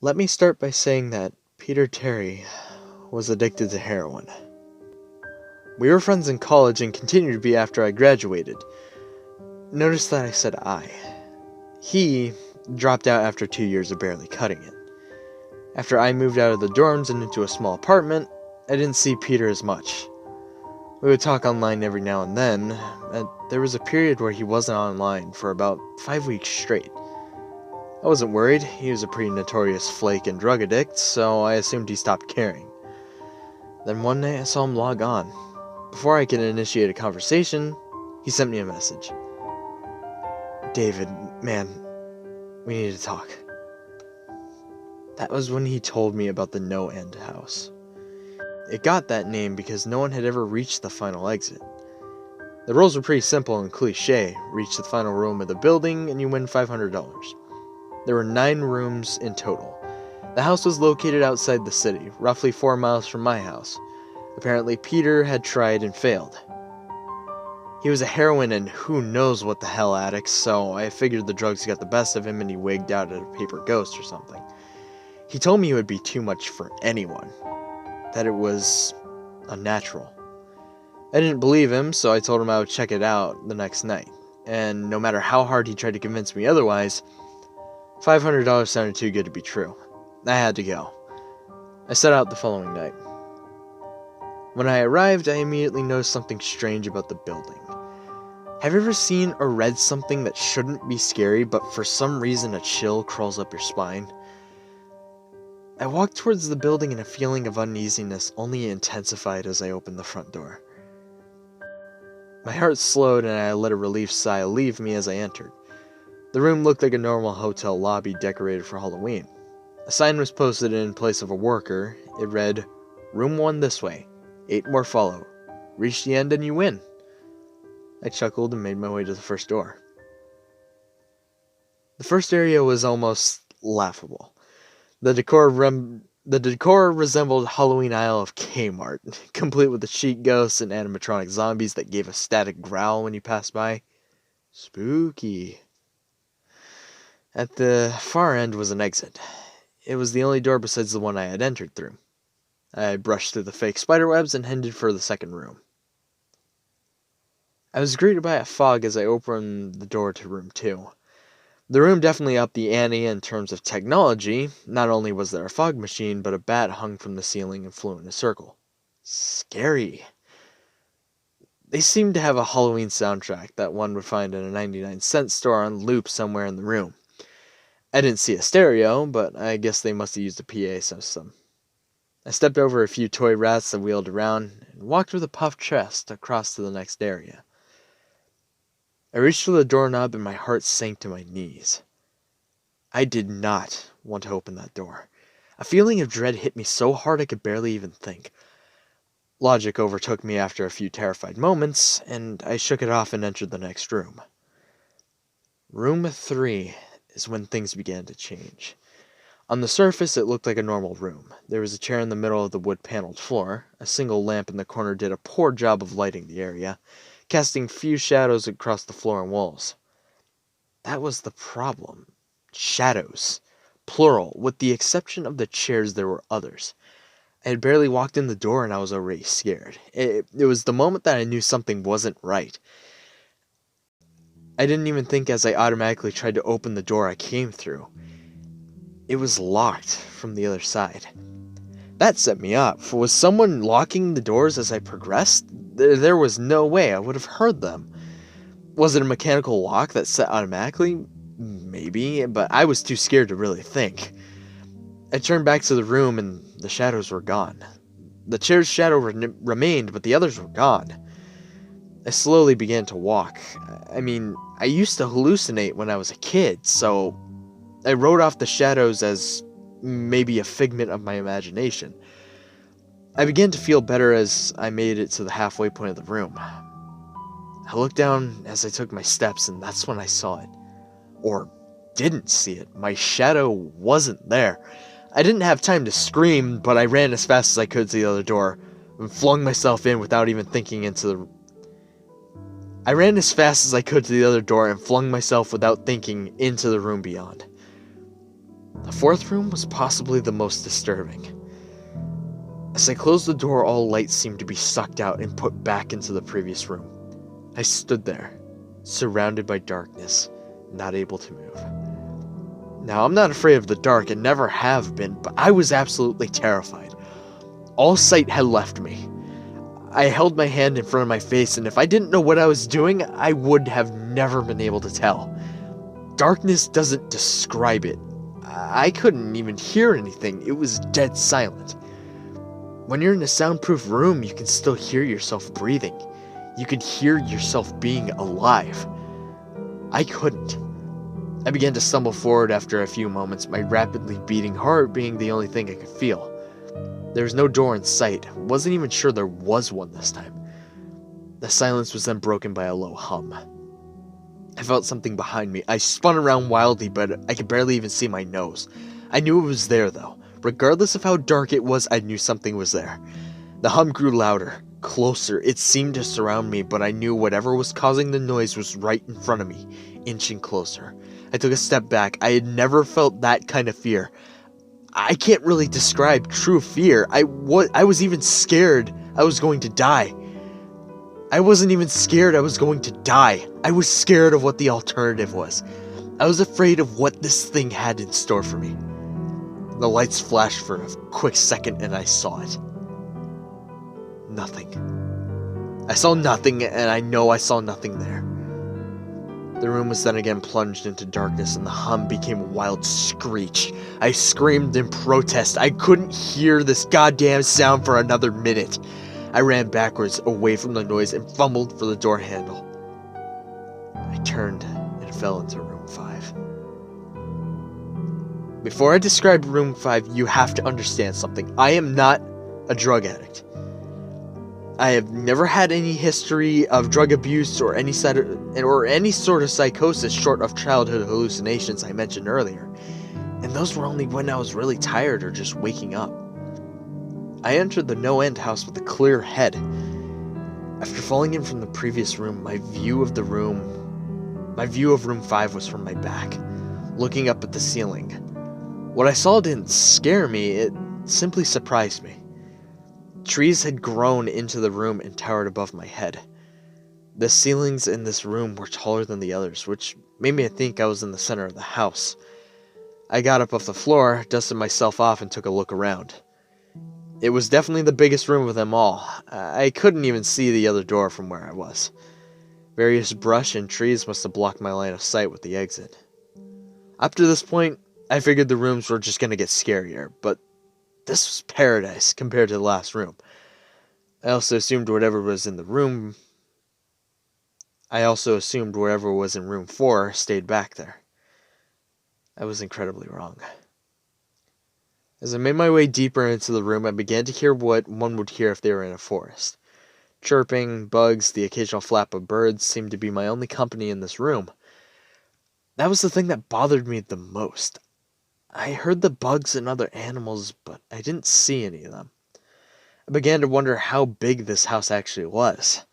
Let me start by saying that Peter Terry was addicted to heroin. We were friends in college and continued to be after I graduated. Notice that I said I. He dropped out after 2 years of barely cutting it. After I moved out of the dorms and into a small apartment, I didn't see Peter as much. We would talk online every now and then, and there was a period where he wasn't online for about 5 weeks straight. I wasn't worried, he was a pretty notorious flake and drug addict, so I assumed he stopped caring. Then one night I saw him log on. Before I could initiate a conversation, he sent me a message. "David, man, we need to talk." That was when he told me about the NoEnd house. It got that name because no one had ever reached the final exit. The rules were pretty simple and cliche. Reach the final room of the building and you win $500. There were 9 rooms in total. The house was located outside the city, roughly 4 miles from my house. Apparently Peter had tried and failed. He was a heroin and who knows what the hell addict, so I figured the drugs got the best of him and he wigged out at a paper ghost or something. He told me it would be too much for anyone, that it was unnatural. I didn't believe him, so I told him I would check it out the next night, and no matter how hard he tried to convince me otherwise, $500 sounded too good to be true. I had to go. I set out the following night. When I arrived, I immediately noticed something strange about the building. Have you ever seen or read something that shouldn't be scary, but for some reason a chill crawls up your spine? I walked towards the building and a feeling of uneasiness only intensified as I opened the front door. My heart slowed and I let a relief sigh leave me as I entered. The room looked like a normal hotel lobby decorated for Halloween. A sign was posted in place of a worker. It read, "Room 1 this way. 8 more follow. Reach the end and you win." I chuckled and made my way to the first door. The first area was almost laughable. The decor resembled Halloween aisle of Kmart, complete with the cheat ghosts and animatronic zombies that gave a static growl when you passed by. Spooky. At the far end was an exit. It was the only door besides the one I had entered through. I brushed through the fake spiderwebs and headed for the second room. I was greeted by a fog as I opened the door to room 2. The room definitely upped the ante in terms of technology. Not only was there a fog machine, but a bat hung from the ceiling and flew in a circle. Scary. They seemed to have a Halloween soundtrack that one would find in a 99-cent store on loop somewhere in the room. I didn't see a stereo, but I guess they must have used a PA system. I stepped over a few toy rats that wheeled around and walked with a puffed chest across to the next area. I reached for the doorknob and my heart sank to my knees. I did not want to open that door. A feeling of dread hit me so hard I could barely even think. Logic overtook me after a few terrified moments, and I shook it off and entered the next room. Room 3 is when things began to change. On the surface, it looked like a normal room. There was a chair in the middle of the wood-paneled floor. A single lamp in the corner did a poor job of lighting the area, casting few shadows across the floor and walls. That was the problem. Shadows. Plural. With the exception of the chairs, there were others. I had barely walked in the door and I was already scared. It was the moment that I knew something wasn't right. I didn't even think as I automatically tried to open the door I came through. It was locked from the other side. That set me up. Was someone locking the doors as I progressed? There was no way I would have heard them. Was it a mechanical lock that set automatically? Maybe, but I was too scared to really think. I turned back to the room and the shadows were gone. The chair's shadow remained, but the others were gone. I slowly began to walk. I used to hallucinate when I was a kid, so I wrote off the shadows as maybe a figment of my imagination. I began to feel better as I made it to the halfway point of the room. I looked down as I took my steps, and that's when I saw it. Or didn't see it. My shadow wasn't there. I didn't have time to scream, but I ran as fast as I could to the other door, and flung myself in without even thinking into the... I ran as fast as I could to the other door and flung myself without thinking into the room beyond. The fourth room was possibly the most disturbing. As I closed the door, all light seemed to be sucked out and put back into the previous room. I stood there, surrounded by darkness, not able to move. Now, I'm not afraid of the dark and never have been, but I was absolutely terrified. All sight had left me. I held my hand in front of my face, and if I didn't know what I was doing, I would have never been able to tell. Darkness doesn't describe it. I couldn't even hear anything. It was dead silent. When you're in a soundproof room, you can still hear yourself breathing. You could hear yourself being alive. I couldn't. I began to stumble forward after a few moments, my rapidly beating heart being the only thing I could feel. There was no door in sight. I wasn't even sure there was one this time. The silence was then broken by a low hum. I felt something behind me. I spun around wildly, but I could barely even see my nose. I knew it was there, though. Regardless of how dark it was, I knew something was there. The hum grew louder, closer. It seemed to surround me, but I knew whatever was causing the noise was right in front of me, inching closer. I took a step back. I had never felt that kind of fear. I can't really describe true fear. I was even scared I was going to die. I wasn't even scared I was going to die. I was scared of what the alternative was. I was afraid of what this thing had in store for me. The lights flashed for a quick second and I saw it. Nothing. I saw nothing, and I know I saw nothing there. The room was then again plunged into darkness and the hum became a wild screech. I screamed in protest. I couldn't hear this goddamn sound for another minute. I ran backwards away from the noise and fumbled for the door handle. I turned and fell into room 5. Before I describe room 5, you have to understand something. I am not a drug addict. I have never had any history of drug abuse or any sort of psychosis short of childhood hallucinations I mentioned earlier. And those were only when I was really tired or just waking up. I entered the NoEnd house with a clear head. After falling in from the previous room, my view of room 5 was from my back, looking up at the ceiling. What I saw didn't scare me, it simply surprised me. Trees had grown into the room and towered above my head. The ceilings in this room were taller than the others, which made me think I was in the center of the house. I got up off the floor, dusted myself off, and took a look around. It was definitely the biggest room of them all. I couldn't even see the other door from where I was. Various brush and trees must have blocked my line of sight with the exit. Up to this point, I figured the rooms were just going to get scarier, but this was paradise compared to the last room. I also assumed whatever was in room 4 stayed back there. I was incredibly wrong. As I made my way deeper into the room, I began to hear what one would hear if they were in a forest. Chirping, bugs, the occasional flap of birds seemed to be my only company in this room. That was the thing that bothered me the most. I heard the bugs and other animals, but I didn't see any of them. I began to wonder how big this house actually was.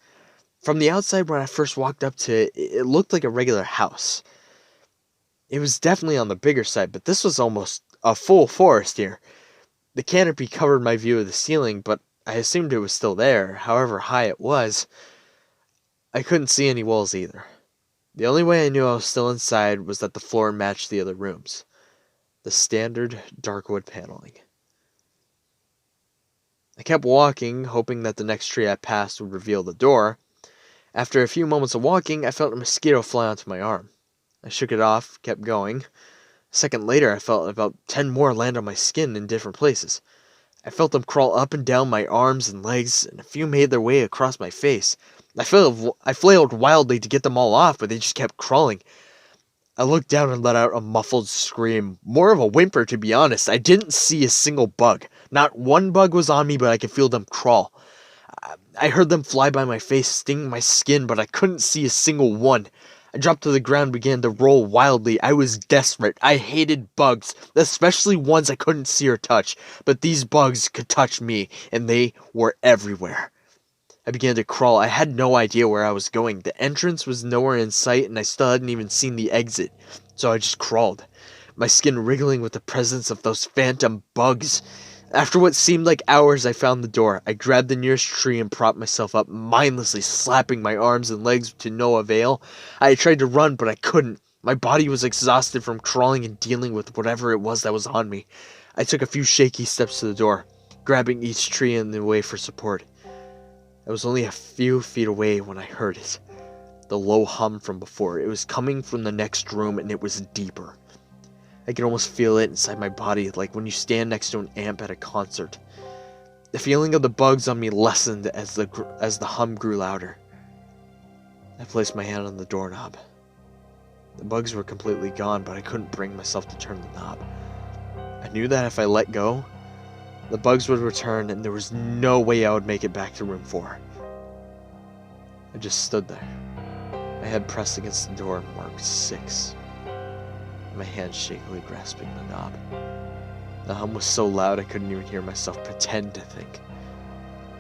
From the outside, when I first walked up to it, it looked like a regular house. It was definitely on the bigger side, but this was almost a full forest here. The canopy covered my view of the ceiling, but I assumed it was still there, however high it was. I couldn't see any walls either. The only way I knew I was still inside was that the floor matched the other rooms. The standard dark wood paneling. I kept walking, hoping that the next tree I passed would reveal the door. After a few moments of walking, I felt a mosquito fly onto my arm. I shook it off, kept going. A second later, I felt about 10 more land on my skin in different places. I felt them crawl up and down my arms and legs, and a few made their way across my face. I flailed wildly to get them all off, but they just kept crawling. I looked down and let out a muffled scream, more of a whimper to be honest. I didn't see a single bug. Not one bug was on me, but I could feel them crawl. I heard them fly by my face, stinging my skin, but I couldn't see a single one. I dropped to the ground and began to roll wildly. I was desperate. I hated bugs, especially ones I couldn't see or touch, but these bugs could touch me, and they were everywhere. I began to crawl. I had no idea where I was going. The entrance was nowhere in sight, and I still hadn't even seen the exit, so I just crawled. my skin wriggling with the presence of those phantom bugs. After what seemed like hours, I found the door. I grabbed the nearest tree and propped myself up, mindlessly slapping my arms and legs to no avail. I tried to run, but I couldn't. My body was exhausted from crawling and dealing with whatever it was that was on me. I took a few shaky steps to the door, grabbing each tree in the way for support. I was only a few feet away when I heard it. The low hum from before. It was coming from the next room, and it was deeper. I could almost feel it inside my body, like when you stand next to an amp at a concert. The feeling of the bugs on me lessened as the hum grew louder. I placed my hand on the doorknob. The bugs were completely gone, but I couldn't bring myself to turn the knob. I knew that if I let go, the bugs would return, and there was no way I would make it back to room 4. I just stood there, my head pressed against the door marked 6. My hand shakily grasping the knob. The hum was so loud I couldn't even hear myself pretend to think.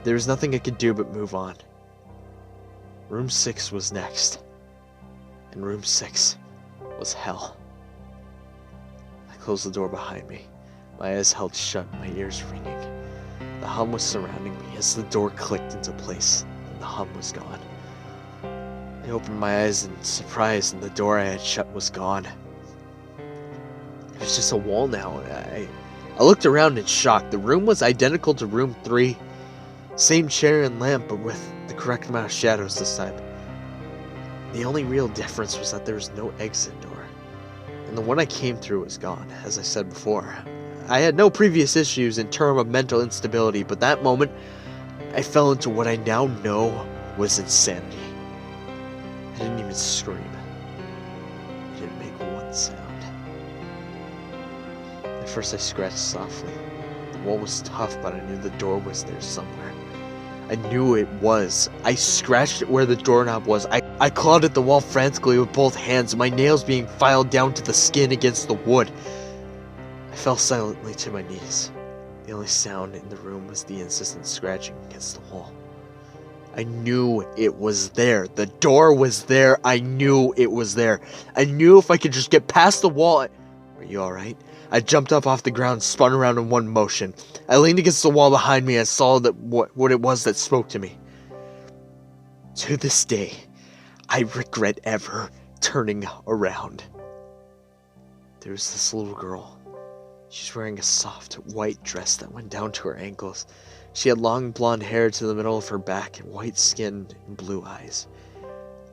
There was nothing I could do but move on. Room 6 was next. And room 6 was hell. I closed the door behind me, my eyes held shut, my ears ringing. The hum was surrounding me as the door clicked into place, and the hum was gone. I opened my eyes in surprise, and the door I had shut was gone. It was just a wall now. I looked around in shock. The room was identical to room 3. Same chair and lamp, but with the correct amount of shadows this time. The only real difference was that there was no exit door. And the one I came through was gone, as I said before. I had no previous issues in terms of mental instability, but that moment, I fell into what I now know was insanity. I didn't even scream. I didn't make one sound. At first I scratched softly. The wall was tough, but I knew the door was there somewhere. I knew it was. I scratched it where the doorknob was. I clawed at the wall frantically with both hands, my nails being filed down to the skin against the wood. I fell silently to my knees. The only sound in the room was the insistent scratching against the wall. I knew it was there. The door was there. I knew it was there. I knew if I could just get past the wall. Are you alright? I jumped up off the ground, spun around in one motion. I leaned against the wall behind me and saw that what it was that spoke to me. To this day, I regret ever turning around. There was this little girl. She's wearing a soft white dress that went down to her ankles. She had long blonde hair to the middle of her back and white skin and blue eyes.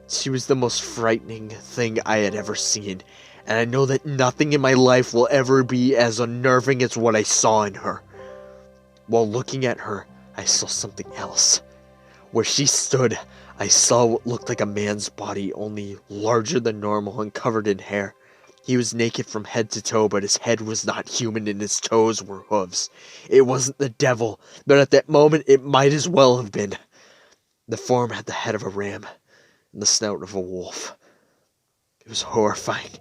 She was the most frightening thing I had ever seen, and I know that nothing in my life will ever be as unnerving as what I saw in her. While looking at her, I saw something else. Where she stood, I saw what looked like a man's body, only larger than normal and covered in hair. He was naked from head to toe, but his head was not human and his toes were hooves. It wasn't the devil, but at that moment it might as well have been. The form had the head of a ram and the snout of a wolf. It was horrifying,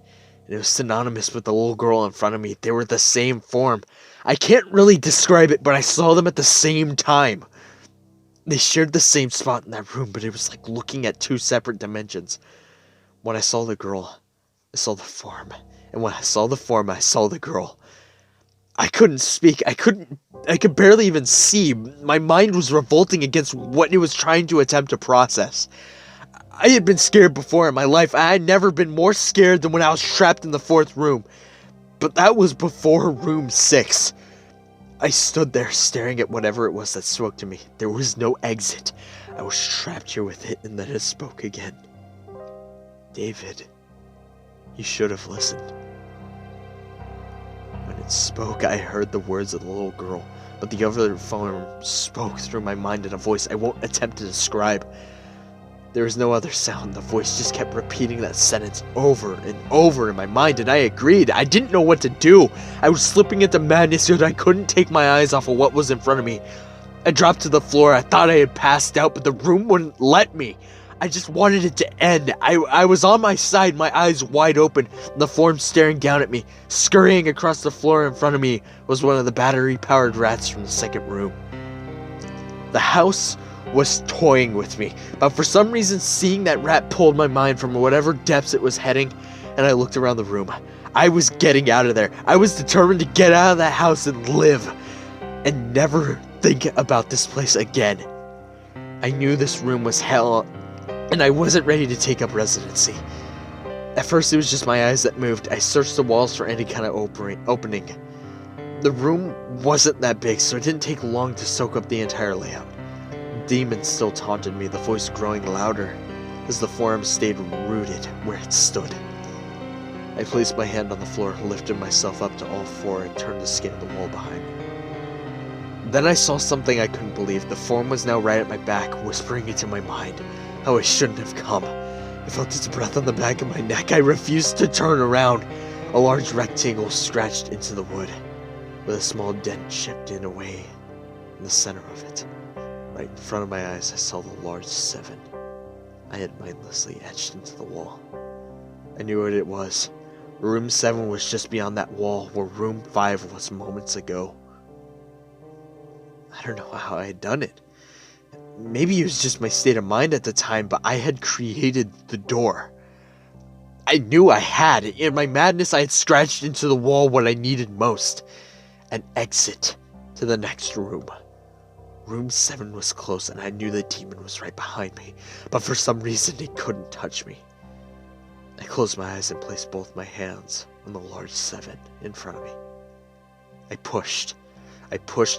and it was synonymous with the little girl in front of me. They were the same form. I can't really describe it, but I saw them at the same time. They shared the same spot in that room, but it was like looking at two separate dimensions. When I saw the girl, I saw the form, and when I saw the form, I saw the girl. I couldn't speak. I could barely even see. My mind was revolting against what it was trying to attempt to process. I had been scared before in my life. I had never been more scared than when I was trapped in the 4th room. But that was before room 6. I stood there staring at whatever it was that spoke to me. There was no exit. I was trapped here with it, and then it spoke again. David, you should have listened. When it spoke, I heard the words of the little girl, but the other form spoke through my mind in a voice I won't attempt to describe. There was no other sound. The voice just kept repeating that sentence over and over in my mind, and I agreed. I didn't know what to do. I was slipping into madness, yet I couldn't take my eyes off of what was in front of me. I dropped to the floor. I thought I had passed out, but the room wouldn't let me. I just wanted it to end. I was on my side, my eyes wide open, the form staring down at me. Scurrying across the floor in front of me was one of the battery-powered rats from the 2nd room. The house was toying with me, but for some reason seeing that rat pulled my mind from whatever depths it was heading, and I looked around the room. I was getting out of there. I was determined to get out of that house and live. And never think about this place again. I knew this room was hell, and I wasn't ready to take up residency. At first it was just my eyes that moved. I searched the walls for any kind of opening. The room wasn't that big, so it didn't take long to soak up the entire layout. Demons still taunted me, the voice growing louder as the form stayed rooted where it stood. I placed my hand on the floor, lifted myself up to all four, and turned to scan the wall behind me. Then I saw something I couldn't believe. The form was now right at my back, whispering into my mind how I shouldn't have come. I felt its breath on the back of my neck. I refused to turn around. A large rectangle scratched into the wood, with a small dent chipped in away in the center of it. Right in front of my eyes, I saw the large 7 I had mindlessly etched into the wall. I knew what it was. Room 7 was just beyond that wall, where Room 5 was moments ago. I don't know how I had done it. Maybe it was just my state of mind at the time, but I had created the door. I knew I had. In my madness, I had scratched into the wall what I needed most. An exit to the next room. Room 7 was close, and I knew the demon was right behind me, but for some reason it couldn't touch me. I closed my eyes and placed both my hands on the large 7 in front of me. I pushed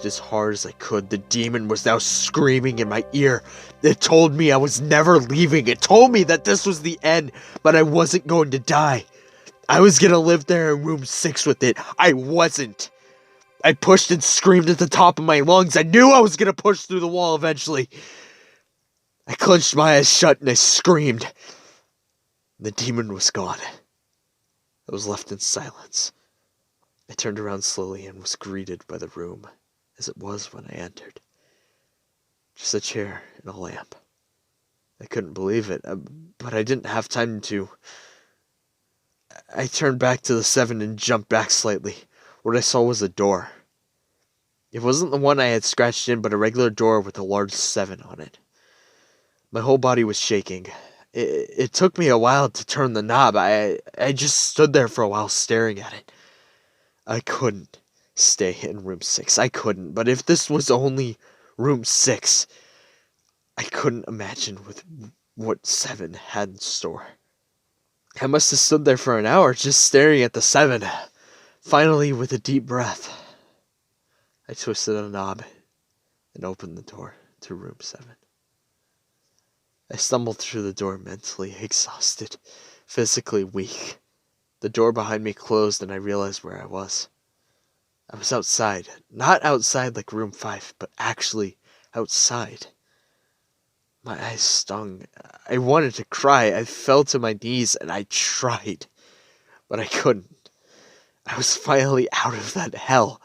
as hard as I could. The demon was now screaming in my ear. It told me I was never leaving. It told me that this was the end, but I wasn't going to die. I was going to live there in room 6 with it. I wasn't. I pushed and screamed at the top of my lungs. I knew I was going to push through the wall eventually. I clenched my eyes shut and I screamed. The demon was gone. I was left in silence. I turned around slowly and was greeted by the room as it was when I entered. Just a chair and a lamp. I couldn't believe it, but I didn't have time to. I turned back to the 7 and jumped back slightly. What I saw was a door. It wasn't the one I had scratched in, but a regular door with a large 7 on it. My whole body was shaking. It took me a while to turn the knob. I just stood there for a while staring at it. I couldn't stay in room 6. I couldn't. But if this was only room 6, I couldn't imagine with what 7 had in store. I must have stood there for an hour just staring at the 7. Finally, with a deep breath, I twisted a knob and opened the door to room 7. I stumbled through the door mentally exhausted, physically weak. The door behind me closed and I realized where I was. I was outside. Not outside like room 5, but actually outside. My eyes stung. I wanted to cry. I fell to my knees and I tried, but I couldn't. I was finally out of that hell.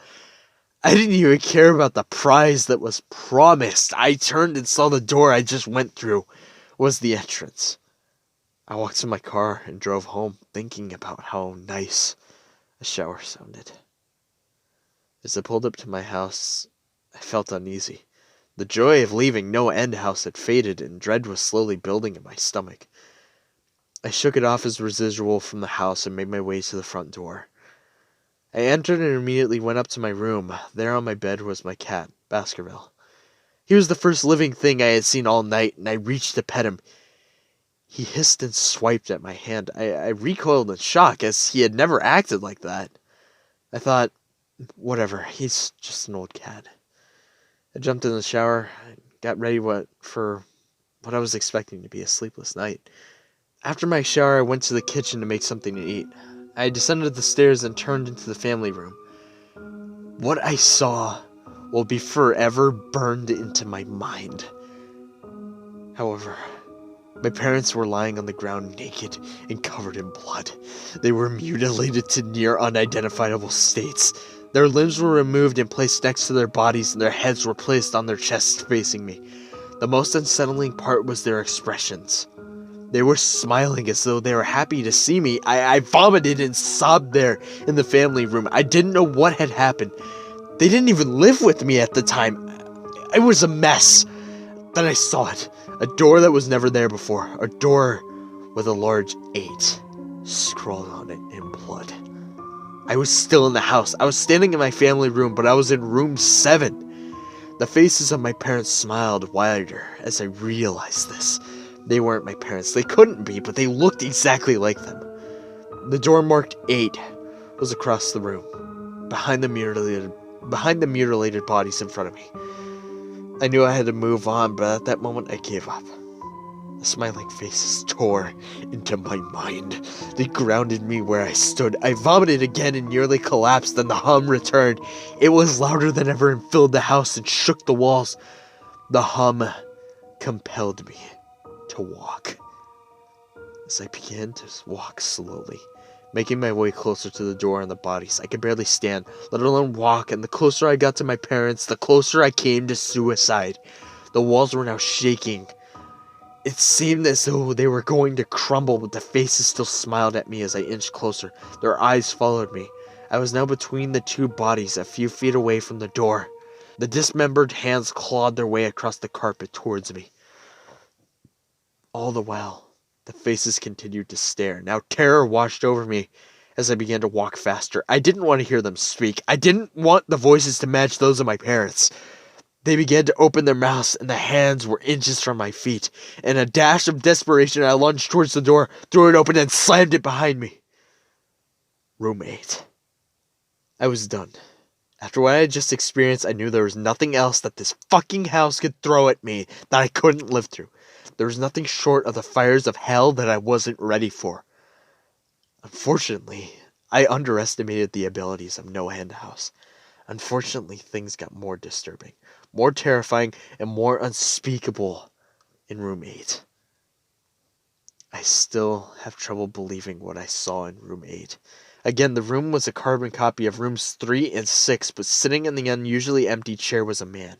I didn't even care about the prize that was promised. I turned and saw the door I just went through was the entrance. I walked to my car and drove home, thinking about how nice a shower sounded. As I pulled up to my house, I felt uneasy. The joy of leaving NoEnd house had faded, and dread was slowly building in my stomach. I shook it off as residual from the house and made my way to the front door. I entered and immediately went up to my room. There on my bed was my cat, Baskerville. He was the first living thing I had seen all night, and I reached to pet him. He hissed and swiped at my hand. I recoiled in shock, as he had never acted like that. I thought, whatever, he's just an old cat. I jumped in the shower and got ready for what I was expecting to be a sleepless night. After my shower, I went to the kitchen to make something to eat. I descended the stairs and turned into the family room. What I saw will be forever burned into my mind. However, my parents were lying on the ground naked and covered in blood. They were mutilated to near unidentifiable states. Their limbs were removed and placed next to their bodies, and their heads were placed on their chests facing me. The most unsettling part was their expressions. They were smiling as though they were happy to see me. I vomited and sobbed there in the family room. I didn't know what had happened. They didn't even live with me at the time. It was a mess. Then I saw it. A door that was never there before. A door with a large 8 scrawled on it in blood. I was still in the house. I was standing in my family room, but I was in room 7. The faces of my parents smiled wider as I realized this. They weren't my parents. They couldn't be, but they looked exactly like them. The door marked 8 was across the room, behind the mutilated bodies in front of me. I knew I had to move on, but at that moment I gave up. The smiling faces tore into my mind. They grounded me where I stood. I vomited again and nearly collapsed, then the hum returned. It was louder than ever and filled the house and shook the walls. The hum compelled me to walk. As I began to walk slowly, making my way closer to the door and the bodies, I could barely stand, let alone walk, and the closer I got to my parents, the closer I came to suicide. The walls were now shaking. It seemed as though they were going to crumble, but the faces still smiled at me as I inched closer. Their eyes followed me. I was now between the 2 bodies, a few feet away from the door. The dismembered hands clawed their way across the carpet towards me. All the while, the faces continued to stare. Now terror washed over me as I began to walk faster. I didn't want to hear them speak. I didn't want the voices to match those of my parents. They began to open their mouths, and the hands were inches from my feet. In a dash of desperation, I lunged towards the door, threw it open, and slammed it behind me. Room 8. I was done. After what I had just experienced, I knew there was nothing else that this fucking house could throw at me that I couldn't live through. There was nothing short of the fires of hell that I wasn't ready for. Unfortunately, I underestimated the abilities of NoEnd House. Unfortunately, things got more disturbing, more terrifying, and more unspeakable in room 8. I still have trouble believing what I saw in room 8. Again, the room was a carbon copy of rooms 3 and 6, but sitting in the unusually empty chair was a man.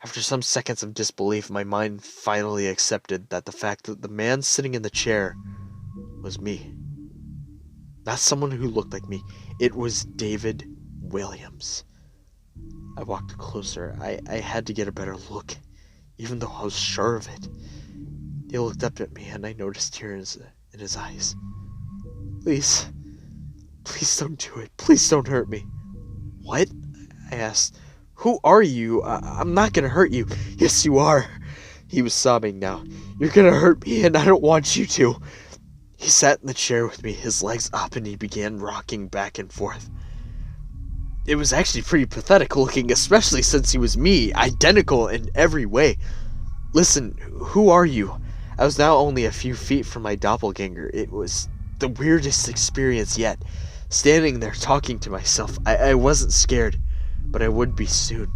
After some seconds of disbelief, my mind finally accepted that the fact that the man sitting in the chair was me. Not someone who looked like me. It was David Williams. I walked closer. I had to get a better look, even though I was sure of it. He looked up at me, and I noticed tears in his eyes. Please don't do it. Please don't hurt me. What? I asked. Who are you? I'm not gonna hurt you. Yes, you are. He was sobbing now. You're gonna hurt me, and I don't want you to. He sat in the chair with me, his legs up, and he began rocking back and forth. It was actually pretty pathetic looking, especially since he was me, identical in every way. Listen, who are you? I was now only a few feet from my doppelganger. It was the weirdest experience yet. Standing there talking to myself, I wasn't scared, but I would be soon.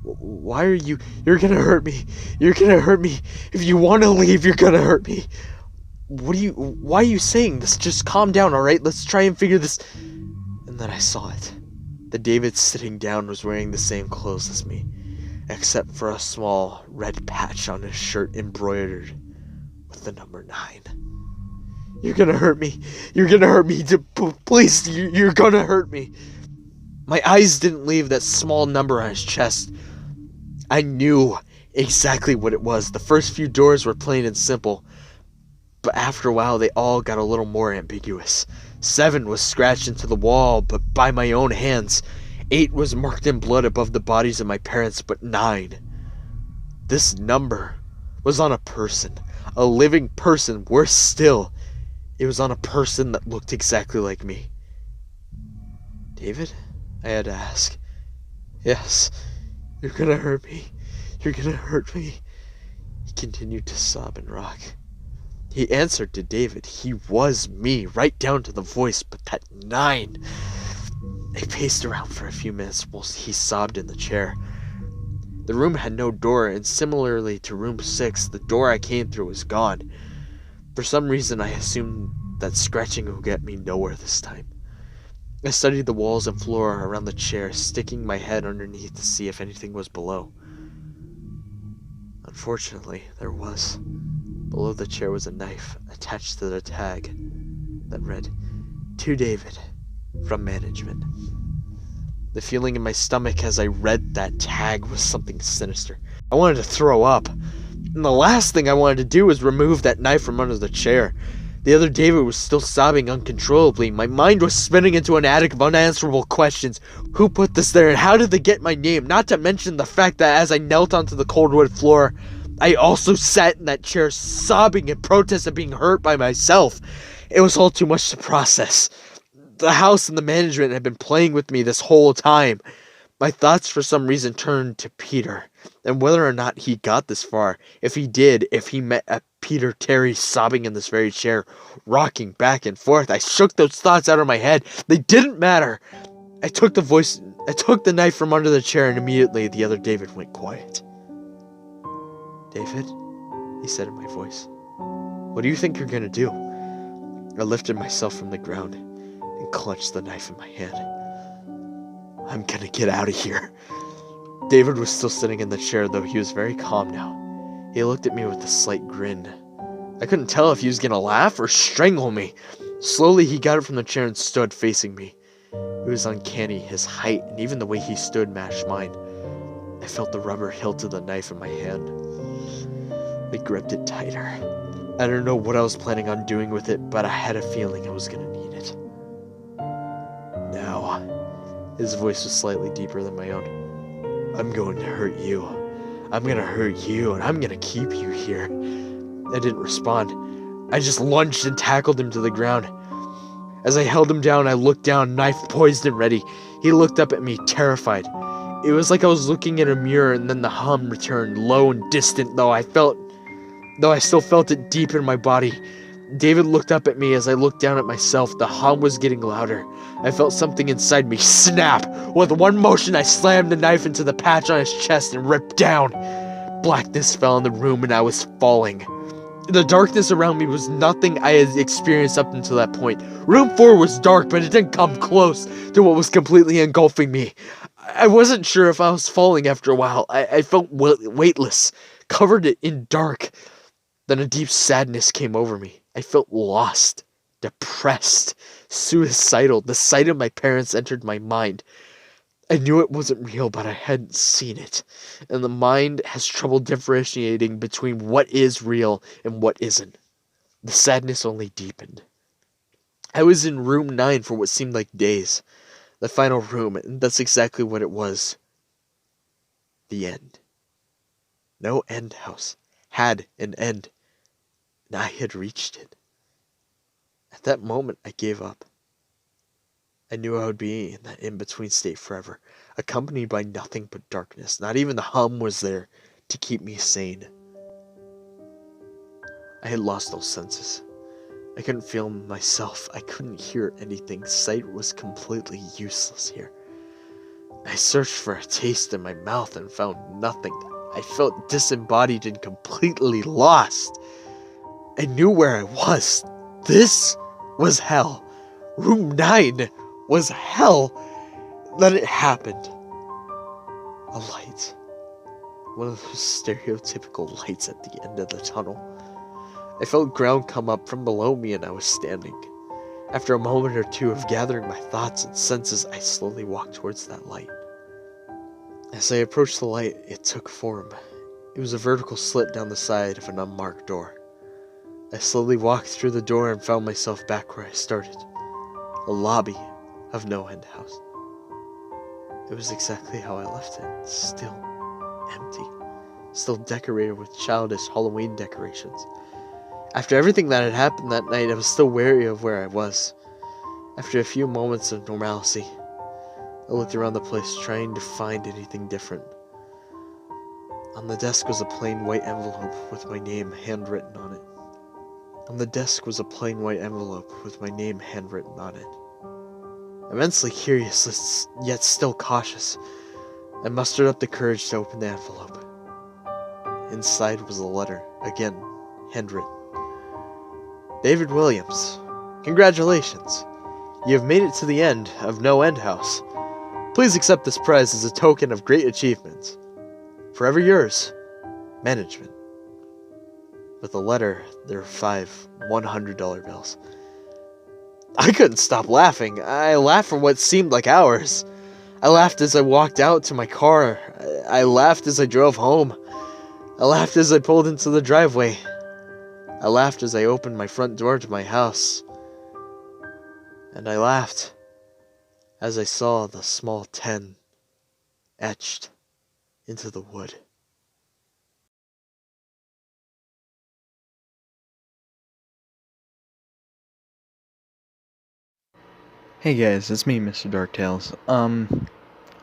Why are you? You're gonna hurt me. You're gonna hurt me. If you want to leave, you're gonna hurt me. Why are you saying this? Just calm down, alright? Let's try and figure this. And then I saw it. The David sitting down was wearing the same clothes as me, except for a small red patch on his shirt embroidered with the number 9. You're gonna hurt me. You're gonna hurt me. Please, you're gonna hurt me. My eyes didn't leave that small number on his chest. I knew exactly what it was. The first few doors were plain and simple, but after a while they all got a little more ambiguous. 7 was scratched into the wall, but by my own hands. 8 was marked in blood above the bodies of my parents, but 9. This number was on a person, a living person. Worse still, it was on a person that looked exactly like me. David? I had to ask. Yes, you're gonna hurt me. You're gonna hurt me. He continued to sob and rock. He answered to David. He was me, right down to the voice, but that 9. I paced around for a few minutes whilst he sobbed in the chair. The room had no door, and similarly to room 6, the door I came through was gone. For some reason, I assumed that scratching would get me nowhere this time. I studied the walls and floor around the chair, sticking my head underneath to see if anything was below. Unfortunately, there was. Below the chair was a knife attached to the tag that read, "To David, from management." The feeling in my stomach as I read that tag was something sinister. I wanted to throw up. And the last thing I wanted to do was remove that knife from under the chair. The other David was still sobbing uncontrollably. My mind was spinning into an attic of unanswerable questions. Who put this there, and how did they get my name? Not to mention the fact that as I knelt onto the cold wood floor, I also sat in that chair sobbing in protest of being hurt by myself. It was all too much to process. The house and the management had been playing with me this whole time. My thoughts for some reason turned to Peter, and whether or not he got this far. If he did, if he met a Peter Terry sobbing in this very chair, rocking back and forth, I shook those thoughts out of my head. They didn't matter. I took the knife from under the chair, and immediately the other David went quiet. "David," he said in my voice, "what do you think you're gonna do?" I lifted myself from the ground and clutched the knife in my hand. "I'm gonna get out of here." David was still sitting in the chair, though he was very calm now. He looked at me with a slight grin. I couldn't tell if he was gonna laugh or strangle me. Slowly, he got up from the chair and stood facing me. It was uncanny. His height and even the way he stood matched mine. I felt the rubber hilt of the knife in my hand. I gripped it tighter. I don't know what I was planning on doing with it, but I had a feeling I was gonna need it. "Now," his voice was slightly deeper than my own, "I'm going to hurt you. I'm gonna hurt you, and I'm gonna keep you here." I didn't respond. I just lunged and tackled him to the ground. As I held him down, I looked down, knife poised and ready. He looked up at me, terrified. It was like I was looking in a mirror, and then the hum returned, low and distant, though I still felt it deep in my body. David looked up at me as I looked down at myself. The hum was getting louder. I felt something inside me snap. With one motion, I slammed the knife into the patch on his chest and ripped down. Blackness fell in the room, and I was falling. The darkness around me was nothing I had experienced up until that point. Room 4 was dark, but it didn't come close to what was completely engulfing me. I wasn't sure if I was falling after a while. I felt weightless, covered in dark. Then a deep sadness came over me. I felt lost, depressed, suicidal. The sight of my parents entered my mind. I knew it wasn't real, but I hadn't seen it. And the mind has trouble differentiating between what is real and what isn't. The sadness only deepened. I was in room 9 for what seemed like days. The final room, and that's exactly what it was. The end. NoEnd house had an end, and I had reached it. At that moment, I gave up. I knew I would be in that in-between state forever, accompanied by nothing but darkness. Not even the hum was there to keep me sane. I had lost all senses. I couldn't feel myself. I couldn't hear anything. Sight was completely useless here. I searched for a taste in my mouth and found nothing. I felt disembodied and completely lost. I knew where I was. This was hell. Room 9 was hell. Then it happened. A light. One of those stereotypical lights at the end of the tunnel. I felt ground come up from below me, and I was standing. After a moment or two of gathering my thoughts and senses, I slowly walked towards that light. As I approached the light, it took form. It was a vertical slit down the side of an unmarked door. I slowly walked through the door and found myself back where I started. The lobby of NoEnd house. It was exactly how I left it. Still empty. Still decorated with childish Halloween decorations. After everything that had happened that night, I was still wary of where I was. After a few moments of normalcy, I looked around the place, trying to find anything different. On the desk was a plain white envelope with my name handwritten on it. Immensely curious, yet still cautious, I mustered up the courage to open the envelope. Inside was a letter, again, handwritten. David Williams, congratulations. You have made it to the end of NoEnd house. Please accept this prize as a token of great achievement. Forever yours, management. With the letter, there were 5 $100 bills. I couldn't stop laughing. I laughed for what seemed like hours. I laughed as I walked out to my car. I laughed as I drove home. I laughed as I pulled into the driveway. I laughed as I opened my front door to my house. And I laughed as I saw the small 10 etched into the wood. Hey guys, it's me, Mr. Darktales.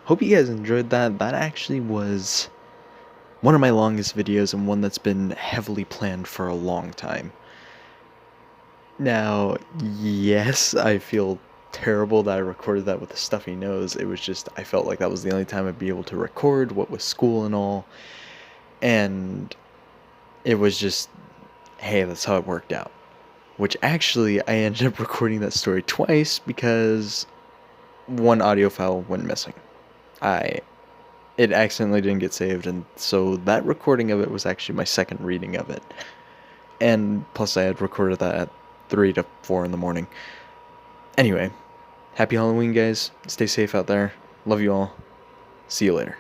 Hope you guys enjoyed that. That actually was one of my longest videos and one that's been heavily planned for a long time. Now, yes, I feel terrible that I recorded that with a stuffy nose. It was just, I felt like that was the only time I'd be able to record, what with school and all. And it was just, hey, that's how it worked out. Which actually, I ended up recording that story twice because one audio file went missing. It accidentally didn't get saved, and so that recording of it was actually my second reading of it. And plus I had recorded that at 3 to 4 in the morning. Anyway, happy Halloween, guys. Stay safe out there. Love you all. See you later.